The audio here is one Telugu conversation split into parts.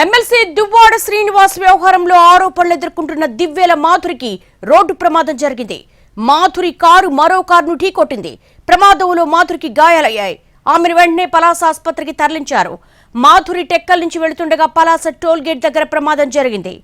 ఎమ్మెల్సీ దువ్వాడ శ్రీనివాస్ వ్యవహారంలో ఆరోపణలు ఎదుర్కొంటున్న దివ్వేల మాధురికి రోడ్డు ప్రమాదం జరిగింది. మాధురి కారు మరో కారును ఢీకొట్టింది. ప్రమాదంలో మాధురికి గాయాలయ్యాయి. ఆమెను వెంటనే పలాస ఆసుపత్రికి తరలించారు. మాధురి టెక్కల్ నుంచి వెళుతుండగా పలాస టోల్ గేట్ దగ్గర ప్రమాదం జరిగింది.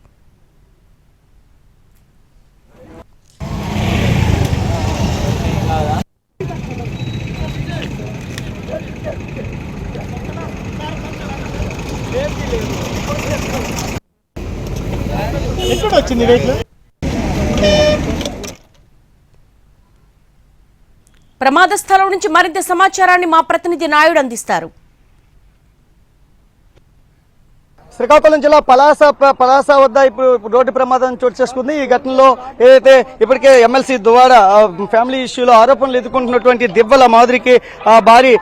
ప్రమాద స్థలం నుంచి మరింత సమాచారాన్ని మా ప్రతినిధి నాయుడు అందిస్తారు. శ్రీకాకుళం జిల్లా పలాస వద్ద ఇప్పుడు రోడ్డు ప్రమాదం చోటు చేసుకుంది. ఈ ఘటనలో ఏదైతే ఇప్పటికే ఎమ్మెల్సీ దువ్వాడ ఫ్యామిలీ ఇష్యూలో ఆరోపణలు ఎదుర్కొంటున్నటువంటి దివ్వెల మాధురికి భారీ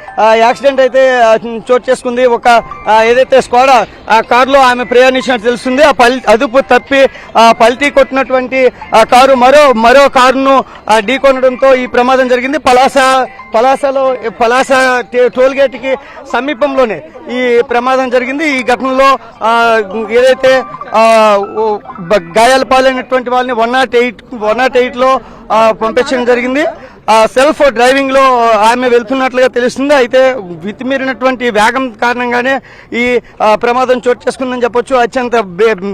యాక్సిడెంట్ అయితే చోటు చేసుకుంది. ఒక ఏదైతే స్కోడా కారులో ఆమె ప్రయాణించినట్టు తెలుస్తుంది. అదుపు తప్పి పల్టీ కొట్టినటువంటి కారు మరో కారును ఢీకొనడంతో ఈ ప్రమాదం జరిగింది. పలాస టోల్ గేట్ కి సమీపంలోనే ఈ ప్రమాదం జరిగింది. ఈ ఘటనలో ఏదైతే గాయాల పాలైనటువంటి వాళ్ళని 108 లో పంపించడం జరిగింది. సెల్ఫ్ డ్రైవింగ్ లో ఆమె వెళ్తున్నట్లుగా తెలుస్తుంది. అయితే మితిమీరినటువంటి వేగం కారణంగానే ఈ ప్రమాదం చోటు చేసుకుందని చెప్పొచ్చు. అత్యంత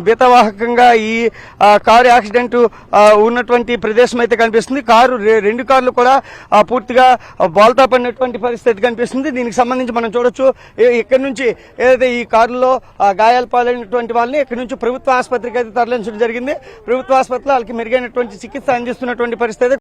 భీతవాహకంగా ఈ కారు యాక్సిడెంట్ ఉన్నటువంటి ప్రదేశం అయితే కనిపిస్తుంది. రెండు కార్లు కూడా పూర్తిగా బోల్తా పడినటువంటి పరిస్థితి కనిపిస్తుంది. దీనికి సంబంధించి మనం చూడొచ్చు, ఇక్కడి నుంచి ఏదైతే ఈ కారులో గాయాల పాలైనటువంటి వాళ్ళని ఇక్కడి నుంచి ప్రభుత్వ ఆసుపత్రికి అయితే తరలించడం జరిగింది. ప్రభుత్వ ఆసుపత్రిలో వాళ్ళకి మెరుగైనటువంటి చికిత్స అందిస్తున్నటువంటి పరిస్థితి